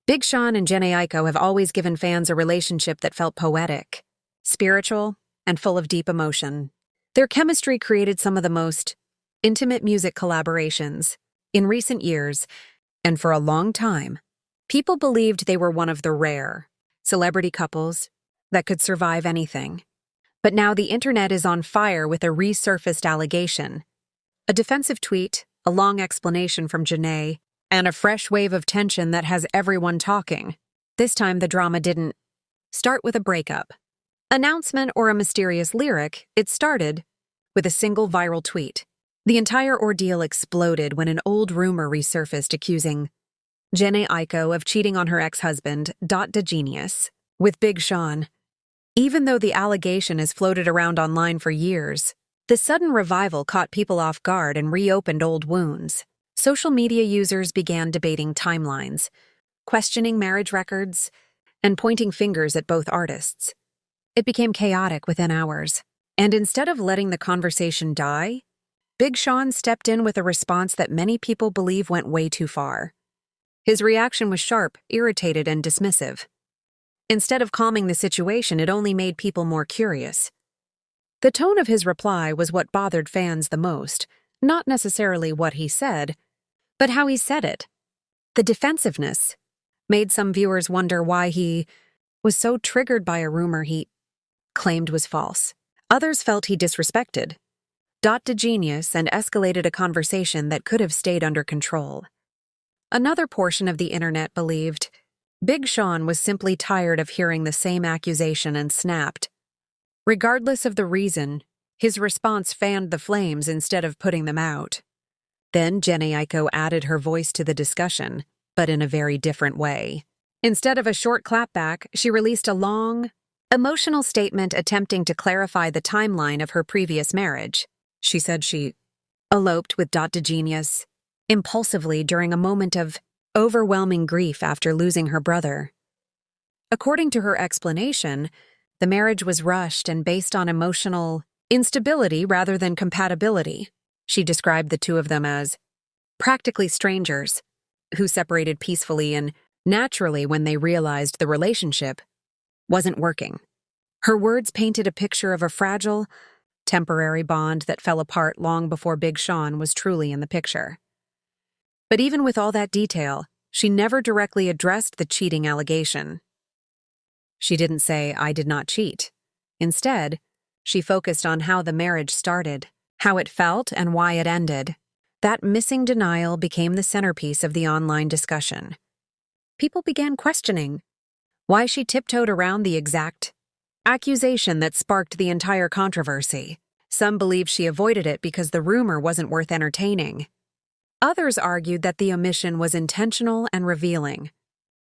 Big Sean and Jhené Aiko have always given fans a relationship that felt poetic, spiritual, and full of deep emotion. Their chemistry created some of the most intimate music collaborations in recent years, and for a long time, people believed they were one of the rare celebrity couples that could survive anything. But now the internet is on fire with a resurfaced allegation. A defensive tweet, a long explanation from Jhené, and a fresh wave of tension that has everyone talking. This time the drama didn't start with a breakup, announcement, or a mysterious lyric. It started with a single viral tweet. The entire ordeal exploded when an old rumor resurfaced accusing Jhené Aiko of cheating on her ex-husband, .Genius, with Big Sean. Even though the allegation has floated around online for years, the sudden revival caught people off guard and reopened old wounds. Social media users began debating timelines, questioning marriage records, and pointing fingers at both artists. It became chaotic within hours, and instead of letting the conversation die, Big Sean stepped in with a response that many people believe went way too far. His reaction was sharp, irritated, and dismissive. Instead of calming the situation, it only made people more curious. The tone of his reply was what bothered fans the most, not necessarily what he said, but how he said it. The defensiveness made some viewers wonder why he was so triggered by a rumor he claimed was false. Others felt he disrespected Genius and escalated a conversation that could have stayed under control. Another portion of the internet believed Big Sean was simply tired of hearing the same accusation and snapped. Regardless of the reason, his response fanned the flames instead of putting them out. Then Jhené Aiko added her voice to the discussion, but in a very different way. Instead of a short clapback, she released a long, emotional statement attempting to clarify the timeline of her previous marriage. She said she eloped with Genius impulsively during a moment of overwhelming grief after losing her brother. According to her explanation, the marriage was rushed and based on emotional instability rather than compatibility. She described the two of them as practically strangers who separated peacefully and naturally when they realized the relationship wasn't working. Her words painted a picture of a fragile, temporary bond that fell apart long before Big Sean was truly in the picture. But even with all that detail, she never directly addressed the cheating allegation. She didn't say, "I did not cheat." Instead, she focused on how the marriage started, how it felt, and why it ended. That missing denial became the centerpiece of the online discussion. People began questioning why she tiptoed around the exact accusation that sparked the entire controversy. Some believed she avoided it because the rumor wasn't worth entertaining. Others argued that the omission was intentional and revealing.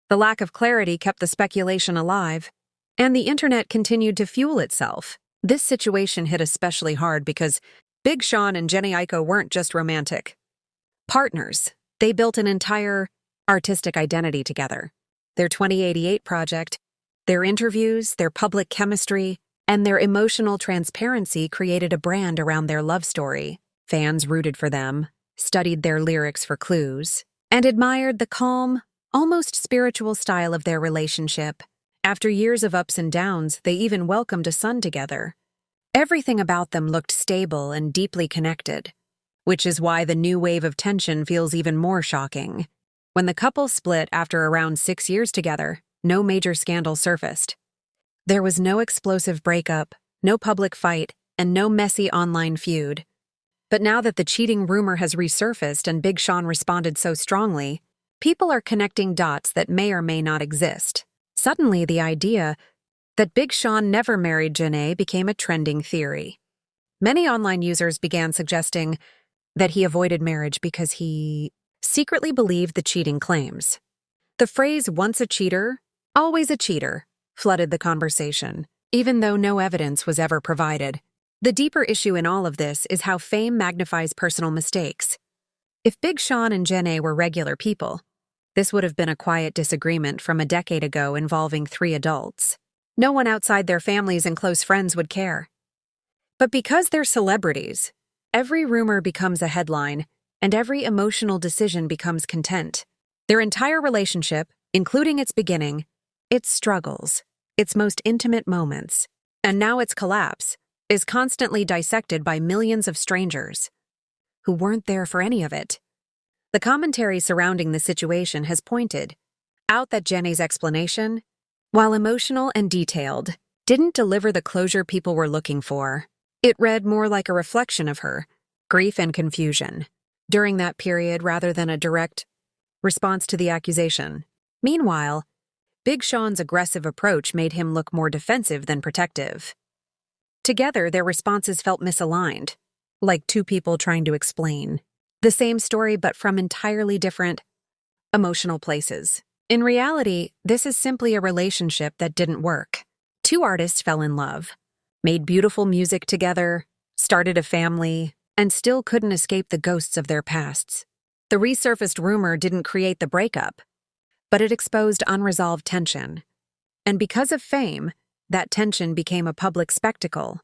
The lack of clarity kept the speculation alive, and the internet continued to fuel itself. This situation hit especially hard because Big Sean and Jhené Aiko weren't just romantic partners. They built an entire artistic identity together. Their 2088 project, their interviews, their public chemistry, and their emotional transparency created a brand around their love story. Fans rooted for them, studied their lyrics for clues, and admired the calm, almost spiritual style of their relationship. After years of ups and downs, they even welcomed a son together. Everything about them looked stable and deeply connected, which is why the new wave of tension feels even more shocking. When the couple split after around 6 years together, no major scandal surfaced. There was no explosive breakup, no public fight, and no messy online feud. But now that the cheating rumor has resurfaced and Big Sean responded so strongly, people are connecting dots that may or may not exist. Suddenly, the idea that Big Sean never married Jhené became a trending theory. Many online users began suggesting that he avoided marriage because he secretly believed the cheating claims. The phrase "once a cheater, always a cheater" flooded the conversation, even though no evidence was ever provided. The deeper issue in all of this is how fame magnifies personal mistakes. If Big Sean and Jhené were regular people, this would have been a quiet disagreement from a decade ago involving 3 adults. No one outside their families and close friends would care. But because they're celebrities, every rumor becomes a headline, and every emotional decision becomes content. Their entire relationship including its beginning, its struggles, its most intimate moments, and now its collapse, is constantly dissected by millions of strangers who weren't there for any of it. The commentary surrounding the situation has pointed out that Jhené's explanation, while emotional and detailed, didn't deliver the closure people were looking for. It read more like a reflection of her grief and confusion during that period rather than a direct response to the accusation. Meanwhile, Big Sean's aggressive approach made him look more defensive than protective. Together, their responses felt misaligned, like two people trying to explain the same story but from entirely different emotional places. In reality, this is simply a relationship that didn't work. Two artists fell in love, made beautiful music together, started a family, and still couldn't escape the ghosts of their pasts. The resurfaced rumor didn't create the breakup, but it exposed unresolved tension. And because of fame, that tension became a public spectacle.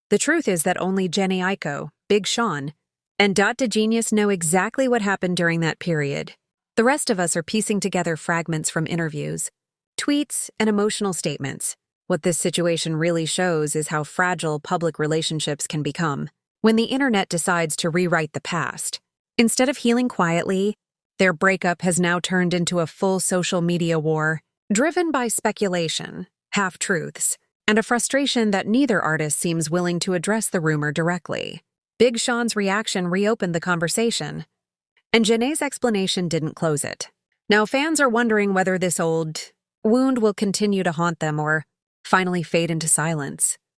The truth is that only Jhené Aiko, Big Sean, and Dot Genius know exactly what happened during that period. The rest of us are piecing together fragments from interviews, tweets, and emotional statements. What this situation really shows is how fragile public relationships can become when the internet decides to rewrite the past. Instead of healing quietly, their breakup has now turned into a full social media war, driven by speculation, half-truths, and a frustration that neither artist seems willing to address the rumor directly. Big Sean's reaction reopened the conversation, and Jhené's explanation didn't close it. Now fans are wondering whether this old wound will continue to haunt them or finally fade into silence.